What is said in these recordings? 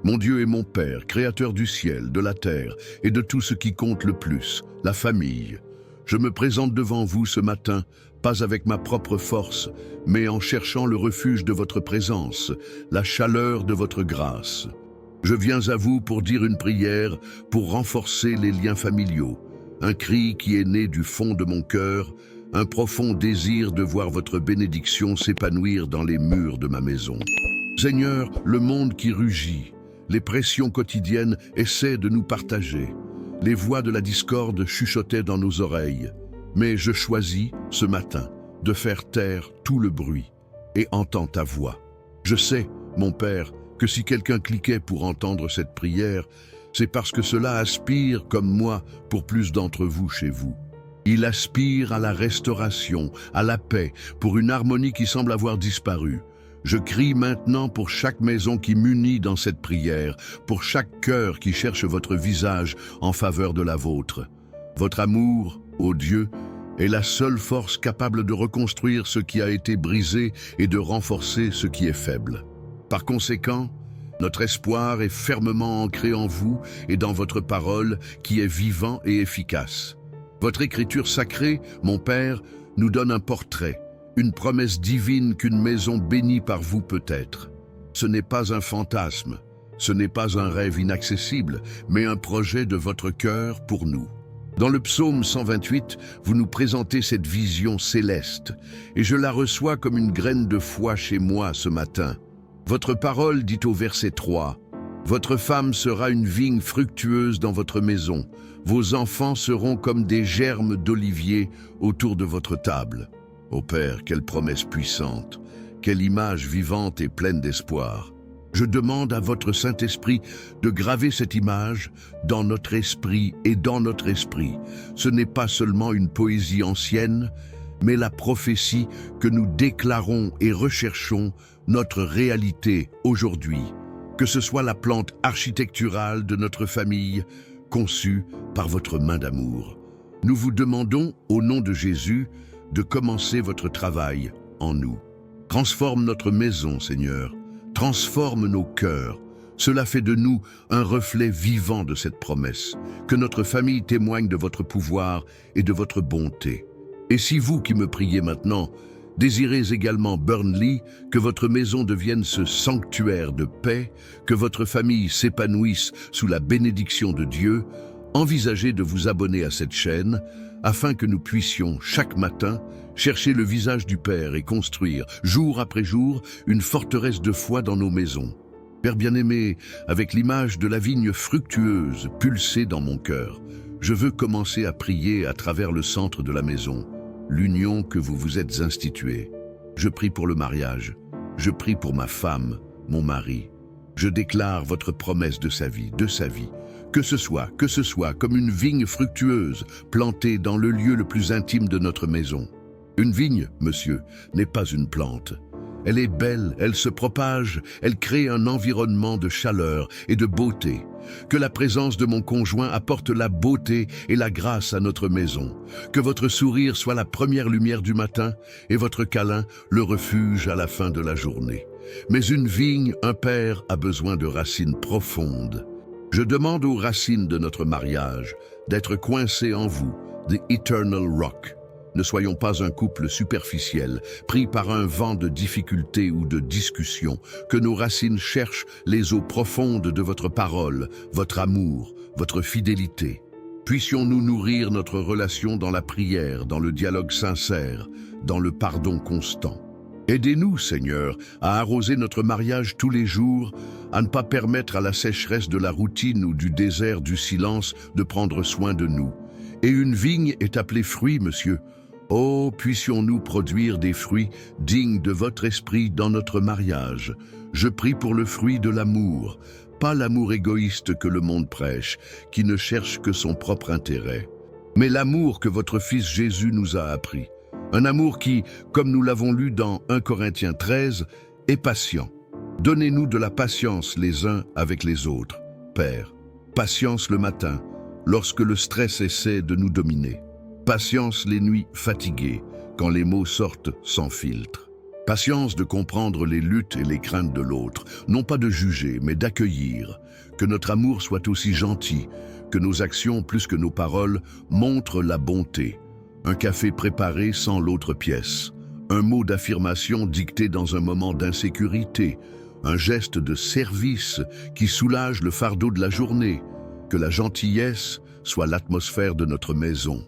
Mon Dieu et mon Père, créateur du ciel, de la terre et de tout ce qui compte le plus, la famille, je me présente devant vous ce matin, pas avec ma propre force, mais en cherchant le refuge de votre présence, la chaleur de votre grâce. Je viens à vous pour dire une prière, pour renforcer les liens familiaux, un cri qui est né du fond de mon cœur, un profond désir de voir votre bénédiction s'épanouir dans les murs de ma maison. Seigneur, le monde qui rugit, les pressions quotidiennes essaient de nous partager. Les voix de la discorde chuchotaient dans nos oreilles. Mais je choisis, ce matin, de faire taire tout le bruit et entends ta voix. Je sais, mon Père, que si quelqu'un cliquait pour entendre cette prière, c'est parce que cela aspire, comme moi, pour plus d'entre vous chez vous. Il aspire à la restauration, à la paix, pour une harmonie qui semble avoir disparu. Je crie maintenant pour chaque maison qui m'unit dans cette prière, pour chaque cœur qui cherche votre visage en faveur de la vôtre. Votre amour, ô Dieu, est la seule force capable de reconstruire ce qui a été brisé et de renforcer ce qui est faible. Par conséquent, notre espoir est fermement ancré en vous et dans votre parole qui est vivant et efficace. Votre écriture sacrée, mon Père, nous donne un portrait, une promesse divine qu'une maison bénie par vous peut être. Ce n'est pas un fantasme, ce n'est pas un rêve inaccessible, mais un projet de votre cœur pour nous. Dans le psaume 128, vous nous présentez cette vision céleste, et je la reçois comme une graine de foi chez moi ce matin. Votre parole dit au verset 3, « Votre femme sera une vigne fructueuse dans votre maison, vos enfants seront comme des germes d'olivier autour de votre table. » Ô Père, quelle promesse puissante, quelle image vivante et pleine d'espoir. Je demande à votre Saint-Esprit de graver cette image dans notre esprit et dans notre esprit. Ce n'est pas seulement une poésie ancienne, mais la prophétie que nous déclarons et recherchons notre réalité aujourd'hui. Que ce soit la plante architecturale de notre famille, conçue par votre main d'amour. Nous vous demandons, au nom de Jésus, de commencer votre travail en nous. Transforme notre maison, Seigneur. Transforme nos cœurs. Cela fait de nous un reflet vivant de cette promesse. Que notre famille témoigne de votre pouvoir et de votre bonté. Et si vous qui me priez maintenant, désirez également, Burnley, que votre maison devienne ce sanctuaire de paix, que votre famille s'épanouisse sous la bénédiction de Dieu, envisagez de vous abonner à cette chaîne afin que nous puissions, chaque matin, chercher le visage du Père et construire, jour après jour, une forteresse de foi dans nos maisons. Père bien-aimé, avec l'image de la vigne fructueuse pulsée dans mon cœur, je veux commencer à prier à travers le centre de la maison, l'union que vous vous êtes instituée. Je prie pour le mariage, je prie pour ma femme, mon mari. Je déclare votre promesse de sa vie, que ce soit comme une vigne fructueuse plantée dans le lieu le plus intime de notre maison. Une vigne, monsieur, n'est pas une plante. Elle est belle, elle se propage, elle crée un environnement de chaleur et de beauté. Que la présence de mon conjoint apporte la beauté et la grâce à notre maison. Que votre sourire soit la première lumière du matin et votre câlin le refuge à la fin de la journée. Mais une vigne, un père, a besoin de racines profondes. Je demande aux racines de notre mariage d'être coincées en vous, the eternal rock. Ne soyons pas un couple superficiel, pris par un vent de difficultés ou de discussions, que nos racines cherchent les eaux profondes de votre parole, votre amour, votre fidélité. Puissions-nous nourrir notre relation dans la prière, dans le dialogue sincère, dans le pardon constant. Aidez-nous, Seigneur, à arroser notre mariage tous les jours, à ne pas permettre à la sécheresse de la routine ou du désert du silence de prendre soin de nous. Et une vigne est appelée fruit, monsieur. Oh, puissions-nous produire des fruits dignes de votre esprit dans notre mariage. Je prie pour le fruit de l'amour, pas l'amour égoïste que le monde prêche, qui ne cherche que son propre intérêt, mais l'amour que votre Fils Jésus nous a appris. Un amour qui, comme nous l'avons lu dans 1 Corinthiens 13, est patient. Donnez-nous de la patience les uns avec les autres, Père. Patience le matin, lorsque le stress essaie de nous dominer. Patience les nuits fatiguées, quand les mots sortent sans filtre. Patience de comprendre les luttes et les craintes de l'autre, non pas de juger, mais d'accueillir. Que notre amour soit aussi gentil, que nos actions, plus que nos paroles, montrent la bonté. Un café préparé sans l'autre pièce. Un mot d'affirmation dicté dans un moment d'insécurité. Un geste de service qui soulage le fardeau de la journée. Que la gentillesse soit l'atmosphère de notre maison.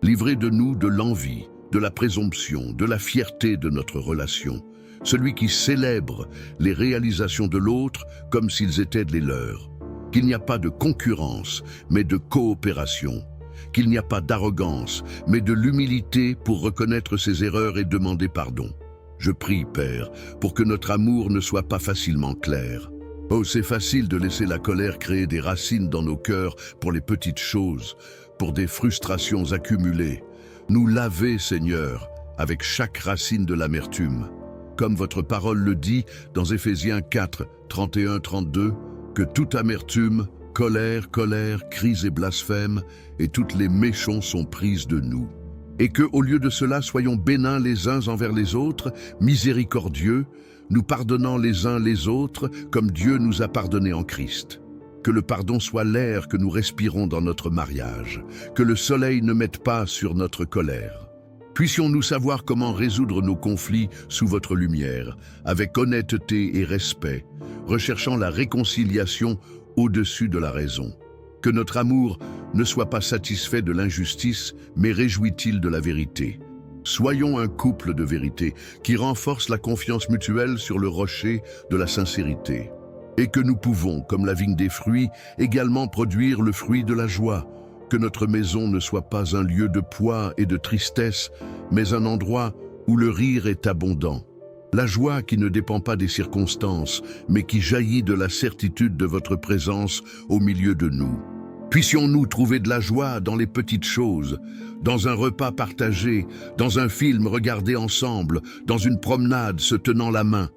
Livrez de nous de l'envie, de la présomption, de la fierté de notre relation. Celui qui célèbre les réalisations de l'autre comme s'ils étaient les leurs. Qu'il n'y a pas de concurrence, mais de coopération. Qu'il n'y a pas d'arrogance, mais de l'humilité pour reconnaître ses erreurs et demander pardon. Je prie, Père, pour que notre amour ne soit pas facilement clair. Oh, c'est facile de laisser la colère créer des racines dans nos cœurs pour les petites choses, pour des frustrations accumulées. Nous laver, Seigneur, avec chaque racine de l'amertume. Comme votre parole le dit dans Éphésiens 4, 31-32, que toute amertume, colère, cris et blasphème, et toutes les méchants sont prises de nous. Et que, au lieu de cela, soyons bénins les uns envers les autres, miséricordieux, nous pardonnant les uns les autres, comme Dieu nous a pardonnés en Christ. Que le pardon soit l'air que nous respirons dans notre mariage, que le soleil ne mette pas sur notre colère. Puissions-nous savoir comment résoudre nos conflits sous votre lumière, avec honnêteté et respect, recherchant la réconciliation au-dessus de la raison. Que notre amour ne soit pas satisfait de l'injustice, mais réjouit-il de la vérité. Soyons un couple de vérité qui renforce la confiance mutuelle sur le rocher de la sincérité. Et que nous pouvons, comme la vigne des fruits, également produire le fruit de la joie. Que notre maison ne soit pas un lieu de poids et de tristesse, mais un endroit où le rire est abondant. La joie qui ne dépend pas des circonstances, mais qui jaillit de la certitude de votre présence au milieu de nous. Puissions-nous trouver de la joie dans les petites choses, dans un repas partagé, dans un film regardé ensemble, dans une promenade se tenant la main.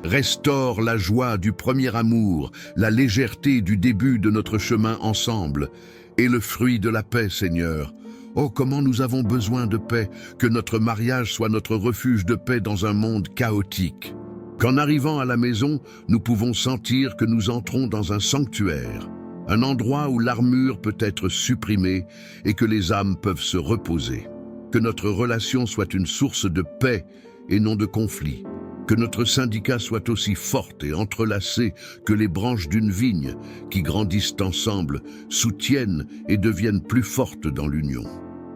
Restaure la joie du premier amour, la légèreté du début de notre chemin ensemble, et le fruit de la paix, Seigneur. Oh, comment nous avons besoin de paix, que notre mariage soit notre refuge de paix dans un monde chaotique. Qu'en arrivant à la maison, nous pouvons sentir que nous entrons dans un sanctuaire, un endroit où l'armure peut être supprimée et que les âmes peuvent se reposer. Que notre relation soit une source de paix et non de conflit. Que notre syndicat soit aussi forte et entrelacé que les branches d'une vigne qui grandissent ensemble, soutiennent et deviennent plus fortes dans l'union.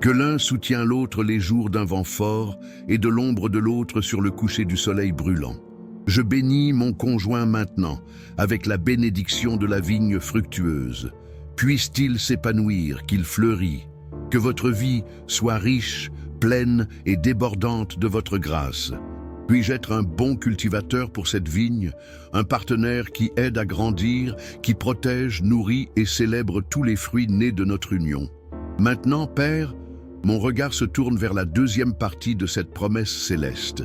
Que l'un soutient l'autre les jours d'un vent fort et de l'ombre de l'autre sur le coucher du soleil brûlant. Je bénis mon conjoint maintenant avec la bénédiction de la vigne fructueuse. Puisse-t-il s'épanouir, qu'il fleurit. Que votre vie soit riche, pleine et débordante de votre grâce. Puis-je être un bon cultivateur pour cette vigne, un partenaire qui aide à grandir, qui protège, nourrit et célèbre tous les fruits nés de notre union. Maintenant, Père, mon regard se tourne vers la deuxième partie de cette promesse céleste.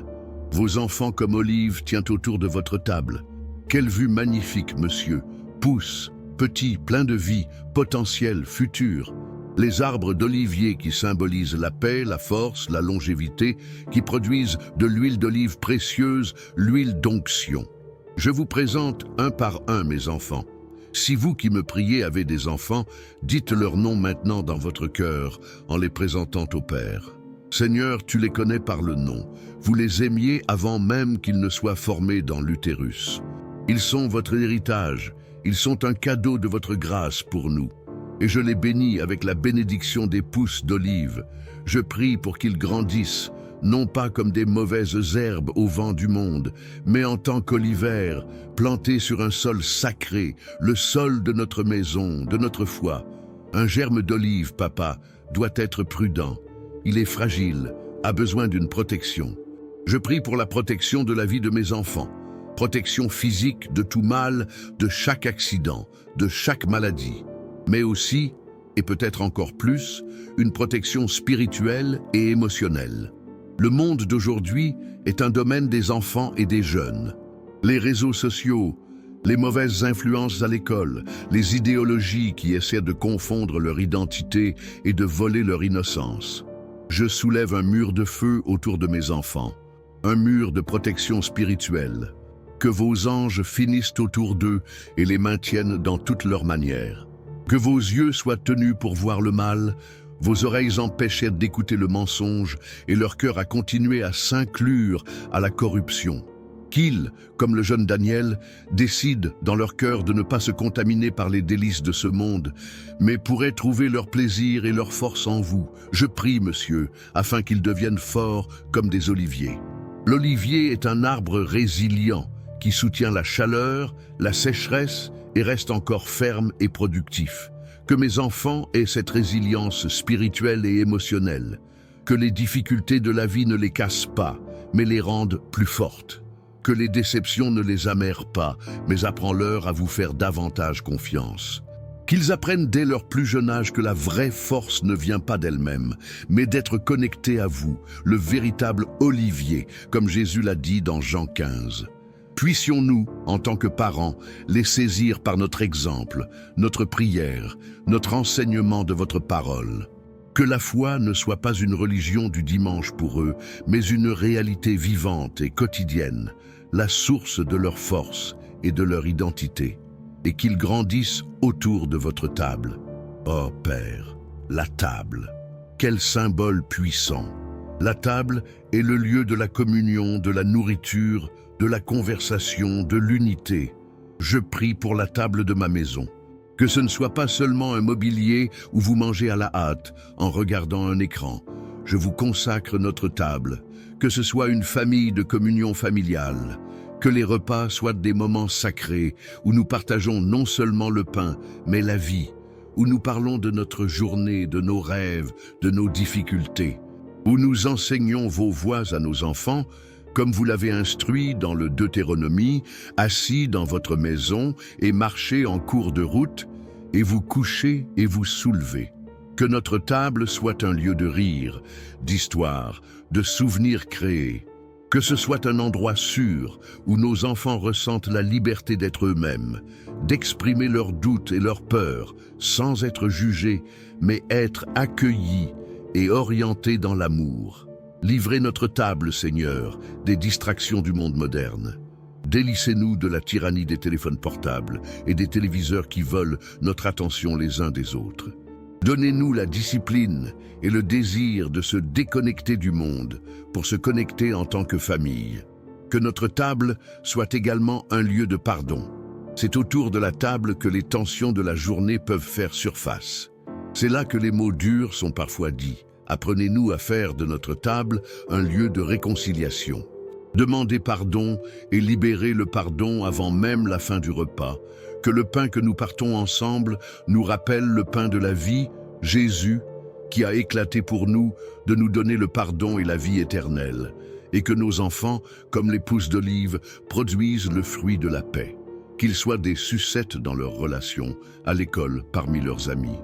Vos enfants comme Olive tient autour de votre table. Quelle vue magnifique, monsieur. Pousse, petit, plein de vie, potentiel, futur. Les arbres d'olivier qui symbolisent la paix, la force, la longévité, qui produisent de l'huile d'olive précieuse, l'huile d'onction. Je vous présente un par un, mes enfants. Si vous qui me priez avez des enfants, dites leur nom maintenant dans votre cœur, en les présentant au Père. Seigneur, tu les connais par le nom. Vous les aimiez avant même qu'ils ne soient formés dans l'utérus. Ils sont votre héritage. Ils sont un cadeau de votre grâce pour nous. Et je les bénis avec la bénédiction des pousses d'olive. Je prie pour qu'ils grandissent, non pas comme des mauvaises herbes au vent du monde, mais en tant qu'olivers, plantés sur un sol sacré, le sol de notre maison, de notre foi. Un germe d'olive, papa, doit être prudent. Il est fragile, a besoin d'une protection. Je prie pour la protection de la vie de mes enfants, protection physique de tout mal, de chaque accident, de chaque maladie, mais aussi, et peut-être encore plus, une protection spirituelle et émotionnelle. Le monde d'aujourd'hui est un domaine des enfants et des jeunes. Les réseaux sociaux, les mauvaises influences à l'école, les idéologies qui essaient de confondre leur identité et de voler leur innocence. Je soulève un mur de feu autour de mes enfants. un mur de protection spirituelle. Que vos anges finissent autour d'eux et les maintiennent dans toutes leurs manières. Que vos yeux soient tenus pour voir le mal, vos oreilles empêchées d'écouter le mensonge et leur cœur à continuer à s'inclure à la corruption. Qu'ils, comme le jeune Daniel, décident dans leur cœur de ne pas se contaminer par les délices de ce monde, mais pourraient trouver leur plaisir et leur force en vous. Je prie, monsieur, afin qu'ils deviennent forts comme des oliviers. L'olivier est un arbre résilient qui soutient la chaleur, la sécheresse et reste encore ferme et productif. Que mes enfants aient cette résilience spirituelle et émotionnelle. Que les difficultés de la vie ne les cassent pas, mais les rendent plus fortes. Que les déceptions ne les amèrent pas, mais apprends-leur à vous faire davantage confiance. Qu'ils apprennent dès leur plus jeune âge que la vraie force ne vient pas d'elle-même, mais d'être connectés à vous, le véritable olivier, comme Jésus l'a dit dans Jean 15. Puissions-nous, en tant que parents, les saisir par notre exemple, notre prière, notre enseignement de votre parole. Que la foi ne soit pas une religion du dimanche pour eux, mais une réalité vivante et quotidienne, la source de leur force et de leur identité, et qu'ils grandissent autour de votre table. Oh Père, la table, quel symbole puissant! La table est le lieu de la communion, de la nourriture, de la conversation, de l'unité. Je prie pour la table de ma maison. Que ce ne soit pas seulement un mobilier où vous mangez à la hâte en regardant un écran. Je vous consacre notre table. Que ce soit une famille de communion familiale. Que les repas soient des moments sacrés où nous partageons non seulement le pain, mais la vie. Où nous parlons de notre journée, de nos rêves, de nos difficultés. Où nous enseignons vos voies à nos enfants, comme vous l'avez instruit dans le Deutéronomie, assis dans votre maison et marchez en cours de route, et vous couchez et vous soulevez. Que notre table soit un lieu de rire, d'histoire, de souvenirs créés. Que ce soit un endroit sûr où nos enfants ressentent la liberté d'être eux-mêmes, d'exprimer leurs doutes et leurs peurs, sans être jugés, mais être accueillis et orientés dans l'amour. Livrez notre table, Seigneur, des distractions du monde moderne. Délissez-nous de la tyrannie des téléphones portables et des téléviseurs qui volent notre attention les uns des autres. Donnez-nous la discipline et le désir de se déconnecter du monde pour se connecter en tant que famille. Que notre table soit également un lieu de pardon. C'est autour de la table que les tensions de la journée peuvent faire surface. C'est là que les mots durs sont parfois dits. Apprenez-nous à faire de notre table un lieu de réconciliation. Demandez pardon et libérez le pardon avant même la fin du repas. Que le pain que nous partons ensemble nous rappelle le pain de la vie, Jésus, qui a éclaté pour nous de nous donner le pardon et la vie éternelle. Et que nos enfants, comme les pousses d'olive, produisent le fruit de la paix. Qu'ils soient des sucettes dans leurs relations, à l'école, parmi leurs amis.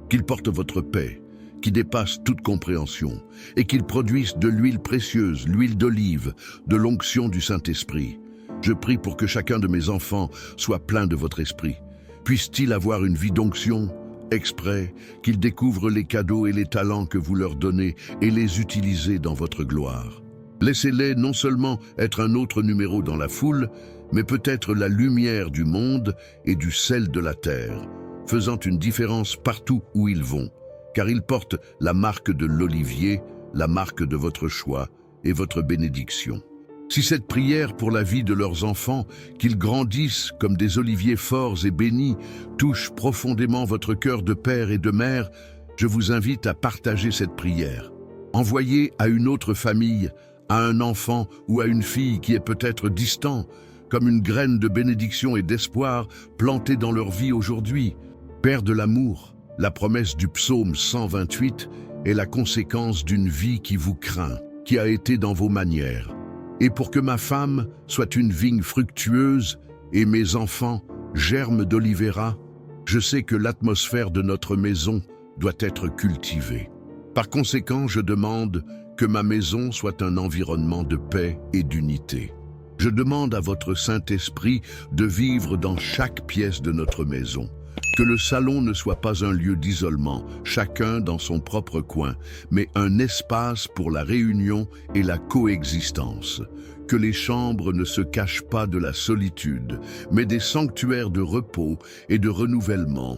Qu'ils portent votre paix, qui dépasse toute compréhension, et qu'ils produisent de l'huile précieuse, l'huile d'olive, de l'onction du Saint-Esprit. Je prie pour que chacun de mes enfants soit plein de votre esprit. Puisse-t-il avoir une vie d'onction, exprès, qu'ils découvrent les cadeaux et les talents que vous leur donnez et les utiliser dans votre gloire. Laissez-les non seulement être un autre numéro dans la foule, mais peut-être la lumière du monde et du sel de la terre, faisant une différence partout où ils vont. Car ils portent la marque de l'olivier, la marque de votre choix et votre bénédiction. Si cette prière pour la vie de leurs enfants, qu'ils grandissent comme des oliviers forts et bénis, touche profondément votre cœur de père et de mère, je vous invite à partager cette prière. Envoyez à une autre famille, à un enfant ou à une fille qui est peut-être distant, comme une graine de bénédiction et d'espoir plantée dans leur vie aujourd'hui. Père de l'amour, la promesse du psaume 128 est la conséquence d'une vie qui vous craint, qui a été dans vos manières. Et pour que ma femme soit une vigne fructueuse et mes enfants germes d'olivera, je sais que l'atmosphère de notre maison doit être cultivée. Par conséquent, je demande que ma maison soit un environnement de paix et d'unité. Je demande à votre Saint-Esprit de vivre dans chaque pièce de notre maison, Que le salon ne soit pas un lieu d'isolement, chacun dans son propre coin, mais un espace pour la réunion et la coexistence. Que les chambres ne se cachent pas de la solitude, mais des sanctuaires de repos et de renouvellement,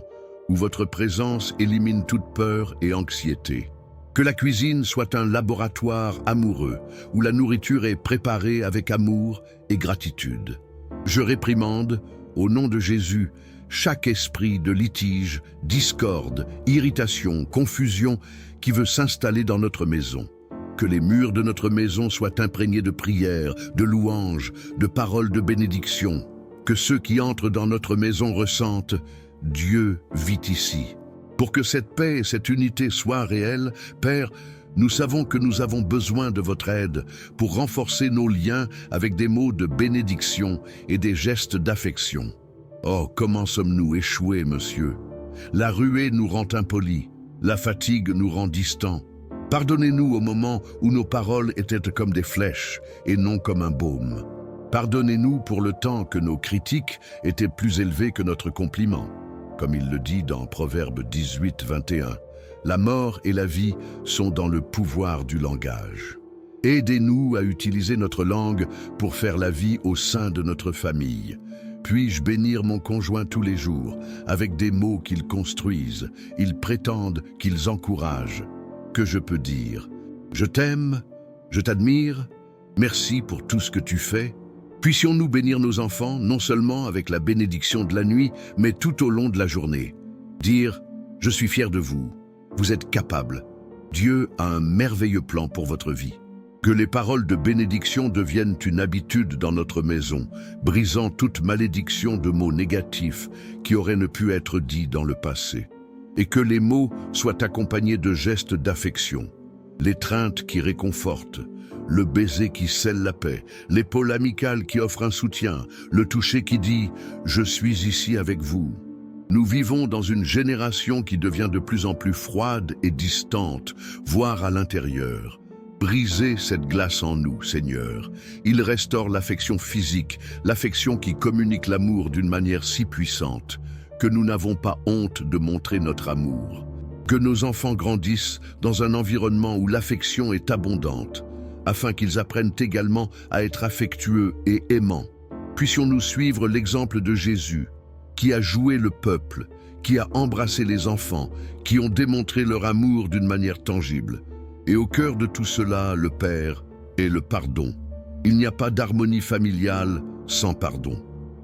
où votre présence élimine toute peur et anxiété. Que la cuisine soit un laboratoire amoureux, où la nourriture est préparée avec amour et gratitude. Je réprimande, au nom de Jésus, chaque esprit de litige, discorde, irritation, confusion qui veut s'installer dans notre maison. Que les murs de notre maison soient imprégnés de prières, de louanges, de paroles de bénédiction. Que ceux qui entrent dans notre maison ressentent « Dieu vit ici ». Pour que cette paix et cette unité soient réelles, Père, nous savons que nous avons besoin de votre aide pour renforcer nos liens avec des mots de bénédiction et des gestes d'affection. Oh, comment sommes-nous échoués, monsieur! La ruée nous rend impolis, la fatigue nous rend distants. Pardonnez-nous au moment où nos paroles étaient comme des flèches et non comme un baume. Pardonnez-nous pour le temps que nos critiques étaient plus élevées que notre compliment. Comme il le dit dans Proverbe 18, 21, la mort et la vie sont dans le pouvoir du langage. Aidez-nous à utiliser notre langue pour faire la vie au sein de notre famille. Puis-je bénir mon conjoint tous les jours, avec des mots qu'ils construisent, ils prétendent, qu'ils encouragent. Que je peux dire? Je t'aime, je t'admire, merci pour tout ce que tu fais. Puissions-nous bénir nos enfants, non seulement avec la bénédiction de la nuit, mais tout au long de la journée. Dire, je suis fier de vous, vous êtes capable. Dieu a un merveilleux plan pour votre vie. Que les paroles de bénédiction deviennent une habitude dans notre maison, brisant toute malédiction de mots négatifs qui auraient ne pu être dits dans le passé. Et que les mots soient accompagnés de gestes d'affection, l'étreinte qui réconforte, le baiser qui scelle la paix, l'épaule amicale qui offre un soutien, le toucher qui dit « Je suis ici avec vous ». Nous vivons dans une génération qui devient de plus en plus froide et distante, voire à l'intérieur. Brisez cette glace en nous, Seigneur. Il restaure l'affection physique, l'affection qui communique l'amour d'une manière si puissante que nous n'avons pas honte de montrer notre amour. Que nos enfants grandissent dans un environnement où l'affection est abondante, afin qu'ils apprennent également à être affectueux et aimants. Puissions-nous suivre l'exemple de Jésus, qui a joué le peuple, qui a embrassé les enfants, qui ont démontré leur amour d'une manière tangible. Et au cœur de tout cela, le Père et le pardon. Il n'y a pas d'harmonie familiale sans pardon.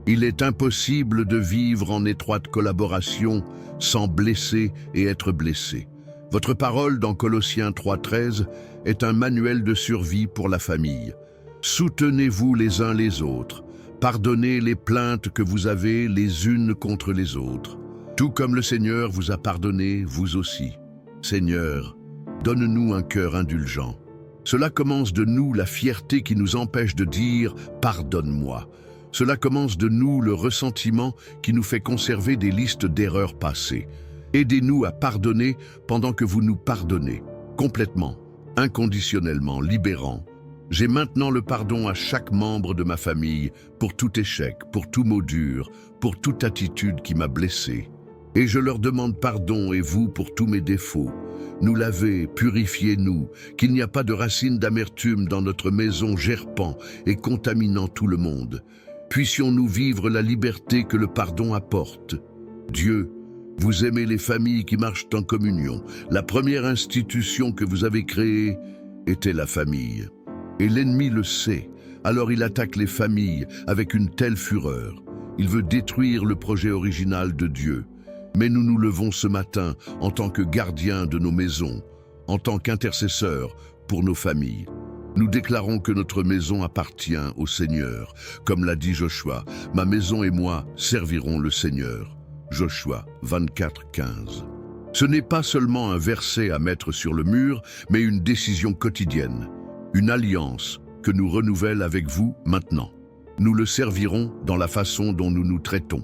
Il est impossible de vivre en étroite collaboration sans blesser et être blessé. Votre parole dans Colossiens 3,13 est un manuel de survie pour la famille. Soutenez-vous les uns les autres. Pardonnez les plaintes que vous avez les unes contre les autres. Tout comme le Seigneur vous a pardonné, vous aussi. Seigneur, donne-nous un cœur indulgent. Cela commence de nous la fierté qui nous empêche de dire « pardonne-moi ». Cela commence de nous le ressentiment qui nous fait conserver des listes d'erreurs passées. Aidez-nous à pardonner pendant que vous nous pardonnez, complètement, inconditionnellement, libérant. J'ai maintenant le pardon à chaque membre de ma famille pour tout échec, pour tout mot dur, pour toute attitude qui m'a blessé. Et je leur demande pardon et vous pour tous mes défauts. Nous lavez, purifiez-nous, qu'il n'y a pas de racines d'amertume dans notre maison gerpant et contaminant tout le monde. Puissions-nous vivre la liberté que le pardon apporte. Dieu, vous aimez les familles qui marchent en communion. La première institution que vous avez créée était la famille. Et l'ennemi le sait, alors il attaque les familles avec une telle fureur. Il veut détruire le projet original de Dieu. Mais nous nous levons ce matin en tant que gardiens de nos maisons, en tant qu'intercesseurs pour nos familles. Nous déclarons que notre maison appartient au Seigneur. Comme l'a dit Joshua, « Ma maison et moi servirons le Seigneur ». Joshua 24, 15. Ce n'est pas seulement un verset à mettre sur le mur, mais une décision quotidienne, une alliance que nous renouvelle avec vous maintenant. Nous le servirons dans la façon dont nous nous traitons,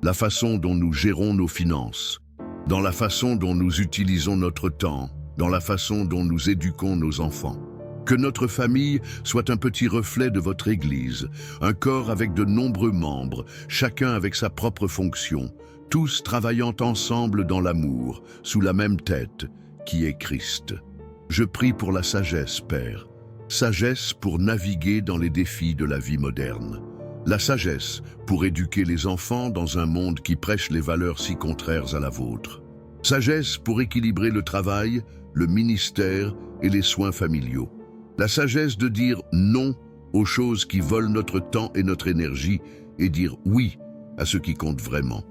la façon dont nous gérons nos finances, dans la façon dont nous utilisons notre temps, dans la façon dont nous éduquons nos enfants. Que notre famille soit un petit reflet de votre Église, un corps avec de nombreux membres, chacun avec sa propre fonction, tous travaillant ensemble dans l'amour, sous la même tête, qui est Christ. Je prie pour la sagesse, Père. Sagesse pour naviguer dans les défis de la vie moderne. La sagesse pour éduquer les enfants dans un monde qui prêche les valeurs si contraires à la vôtre. Sagesse pour équilibrer le travail, le ministère et les soins familiaux. La sagesse de dire non aux choses qui volent notre temps et notre énergie et dire oui à ce qui compte vraiment.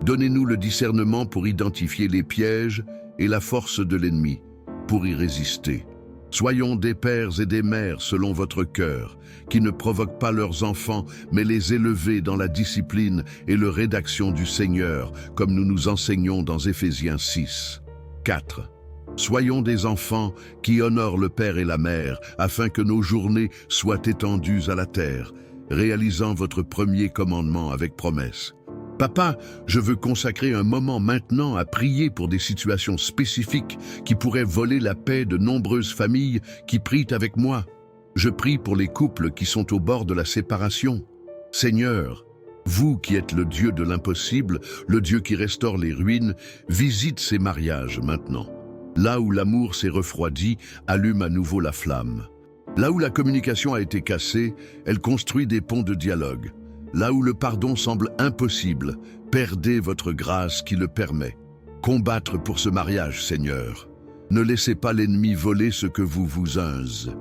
Donnez-nous le discernement pour identifier les pièges et la force de l'ennemi, pour y résister. Soyons des pères et des mères selon votre cœur, qui ne provoquent pas leurs enfants, mais les élever dans la discipline et la rédaction du Seigneur, comme nous nous enseignons dans Éphésiens 6. 4. Soyons des enfants qui honorent le Père et la Mère, afin que nos journées soient étendues à la terre, réalisant votre premier commandement avec promesse. Papa, je veux consacrer un moment maintenant à prier pour des situations spécifiques qui pourraient voler la paix de nombreuses familles qui prient avec moi. Je prie pour les couples qui sont au bord de la séparation. Seigneur, vous qui êtes le Dieu de l'impossible, le Dieu qui restaure les ruines, visite ces mariages maintenant. Là où l'amour s'est refroidi, allume à nouveau la flamme. Là où la communication a été cassée, elle construit des ponts de dialogue. Là où le pardon semble impossible, perdez votre grâce qui le permet. Combattre pour ce mariage, Seigneur. Ne laissez pas l'ennemi voler ce que vous vous unze.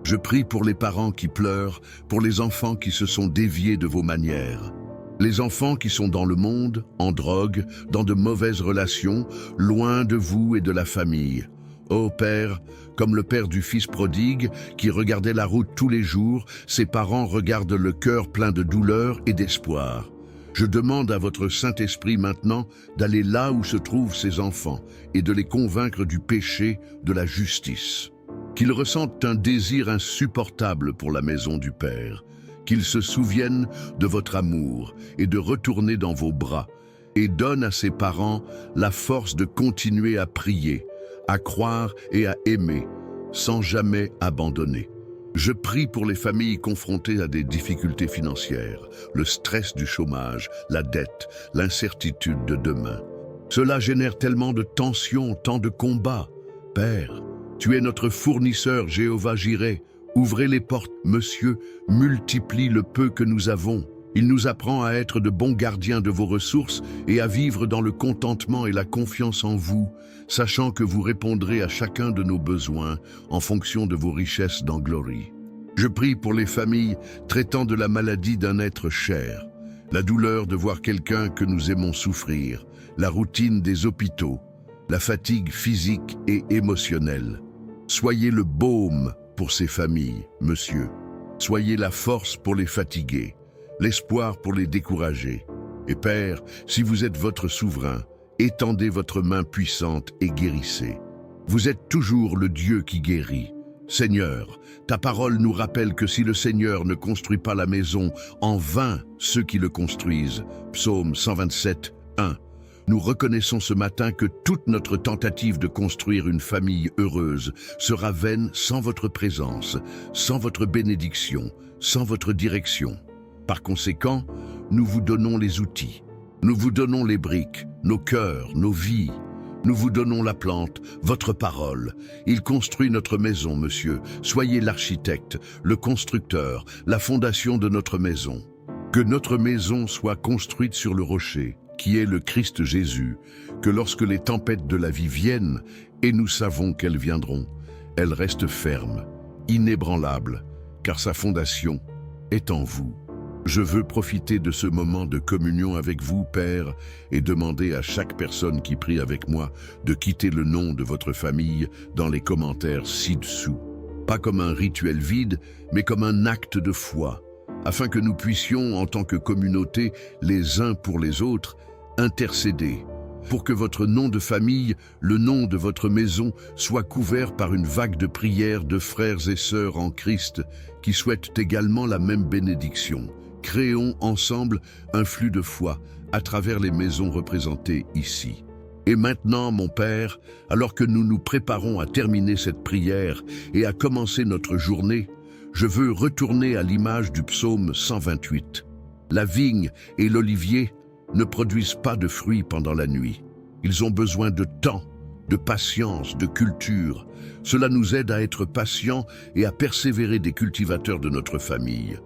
Je prie pour les parents qui pleurent, pour les enfants qui se sont déviés de vos manières. Les enfants qui sont dans le monde, en drogue, dans de mauvaises relations, loin de vous et de la famille. Ô Père, comme le père du fils prodigue, qui regardait la route tous les jours, ses parents regardent le cœur plein de douleur et d'espoir. Je demande à votre Saint-Esprit maintenant d'aller là où se trouvent ces enfants et de les convaincre du péché, de la justice. Qu'ils ressentent un désir insupportable pour la maison du Père, qu'ils se souviennent de votre amour et de retourner dans vos bras, et donnent à ses parents la force de continuer à prier, à croire et à aimer, sans jamais abandonner. Je prie pour les familles confrontées à des difficultés financières, le stress du chômage, la dette, l'incertitude de demain. Cela génère tellement de tensions, tant de combats. Père, tu es notre fournisseur, Jéhovah Jireh. Ouvrez les portes, Monsieur, multiplie le peu que nous avons. Il nous apprend à être de bons gardiens de vos ressources et à vivre dans le contentement et la confiance en vous, sachant que vous répondrez à chacun de nos besoins en fonction de vos richesses dans Glory. Je prie pour les familles traitant de la maladie d'un être cher, la douleur de voir quelqu'un que nous aimons souffrir, la routine des hôpitaux, la fatigue physique et émotionnelle. Soyez le baume pour ces familles, Monsieur. Soyez la force pour les fatigués, l'espoir pour les décourager. Et Père, si vous êtes votre souverain, étendez votre main puissante et guérissez. Vous êtes toujours le Dieu qui guérit. Seigneur, ta parole nous rappelle que si le Seigneur ne construit pas la maison, en vain ceux qui le construisent. Psaume 127, 1. Nous reconnaissons ce matin que toute notre tentative de construire une famille heureuse sera vaine sans votre présence, sans votre bénédiction, sans votre direction. Par conséquent, nous vous donnons les outils, nous vous donnons les briques, nos cœurs, nos vies. Nous vous donnons la plante, votre parole. Il construit notre maison, Monsieur. Soyez l'architecte, le constructeur, la fondation de notre maison. Que notre maison soit construite sur le rocher, qui est le Christ Jésus, que lorsque les tempêtes de la vie viennent, et nous savons qu'elles viendront, elles restent fermes, inébranlables, car sa fondation est en vous. Je veux profiter de ce moment de communion avec vous, Père, et demander à chaque personne qui prie avec moi de quitter le nom de votre famille dans les commentaires ci-dessous. Pas comme un rituel vide, mais comme un acte de foi, afin que nous puissions, en tant que communauté, les uns pour les autres, intercéder, pour que votre nom de famille, le nom de votre maison, soit couvert par une vague de prières de frères et sœurs en Christ qui souhaitent également la même bénédiction. Créons ensemble un flux de foi à travers les maisons représentées ici. Et maintenant, mon Père, alors que nous nous préparons à terminer cette prière et à commencer notre journée, je veux retourner à l'image du psaume 128. La vigne et l'olivier ne produisent pas de fruits pendant la nuit. Ils ont besoin de temps, de patience, de culture. Cela nous aide à être patients et à persévérer des cultivateurs de notre famille.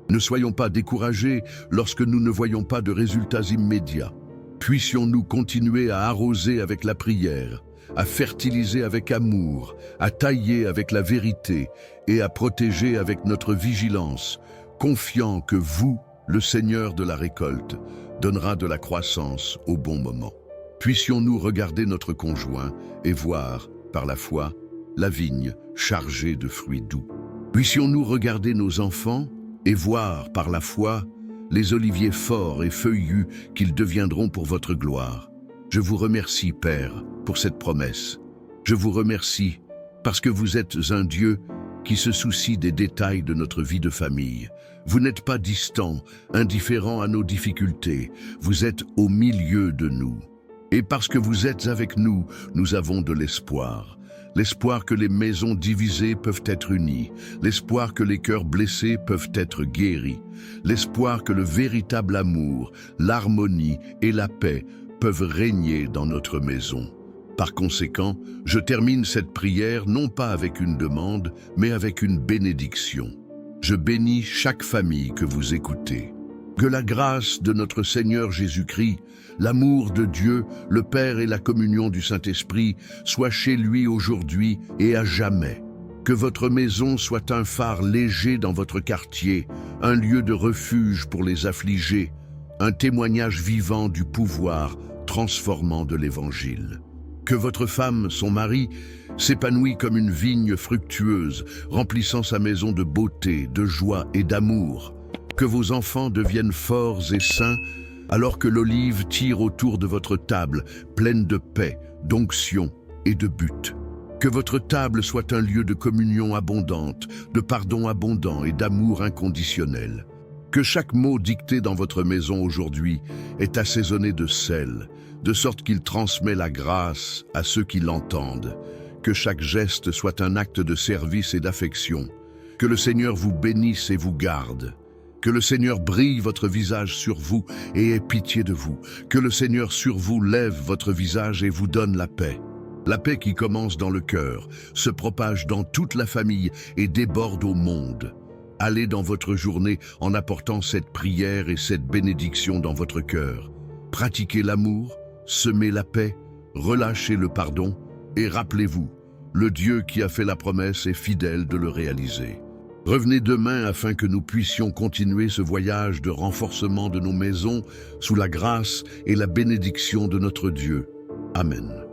Ne soyons pas découragés lorsque nous ne voyons pas de résultats immédiats. Puissions-nous continuer à arroser avec la prière, à fertiliser avec amour, à tailler avec la vérité et à protéger avec notre vigilance, confiant que vous, le Seigneur de la récolte, donnera de la croissance au bon moment. Puissions-nous regarder notre conjoint et voir, par la foi, la vigne chargée de fruits doux. Puissions-nous regarder nos enfants et voir, par la foi, les oliviers forts et feuillus qu'ils deviendront pour votre gloire. Je vous remercie, Père, pour cette promesse. Je vous remercie parce que vous êtes un Dieu qui se soucie des détails de notre vie de famille. Vous n'êtes pas distant, indifférent à nos difficultés. Vous êtes au milieu de nous. Et parce que vous êtes avec nous, nous avons de l'espoir. L'espoir que les maisons divisées peuvent être unies, l'espoir que les cœurs blessés peuvent être guéris, l'espoir que le véritable amour, l'harmonie et la paix peuvent régner dans notre maison. Par conséquent, je termine cette prière non pas avec une demande, mais avec une bénédiction. Je bénis chaque famille que vous écoutez. Que la grâce de notre Seigneur Jésus-Christ, l'amour de Dieu, le Père et la communion du Saint-Esprit soient chez lui aujourd'hui et à jamais. Que votre maison soit un phare léger dans votre quartier, un lieu de refuge pour les affligés, un témoignage vivant du pouvoir transformant de l'Évangile. Que votre femme, son mari, s'épanouit comme une vigne fructueuse, remplissant sa maison de beauté, de joie et d'amour. Que vos enfants deviennent forts et sains, alors que l'olive tire autour de votre table, pleine de paix, d'onction et de but. Que votre table soit un lieu de communion abondante, de pardon abondant et d'amour inconditionnel. Que chaque mot dicté dans votre maison aujourd'hui est assaisonné de sel, de sorte qu'il transmet la grâce à ceux qui l'entendent. Que chaque geste soit un acte de service et d'affection. Que le Seigneur vous bénisse et vous garde. Que le Seigneur brille votre visage sur vous et ait pitié de vous. Que le Seigneur sur vous lève votre visage et vous donne la paix. La paix qui commence dans le cœur, se propage dans toute la famille et déborde au monde. Allez dans votre journée en apportant cette prière et cette bénédiction dans votre cœur. Pratiquez l'amour, semez la paix, relâchez le pardon et rappelez-vous, le Dieu qui a fait la promesse est fidèle de le réaliser. Revenez demain afin que nous puissions continuer ce voyage de renforcement de nos maisons sous la grâce et la bénédiction de notre Dieu. Amen.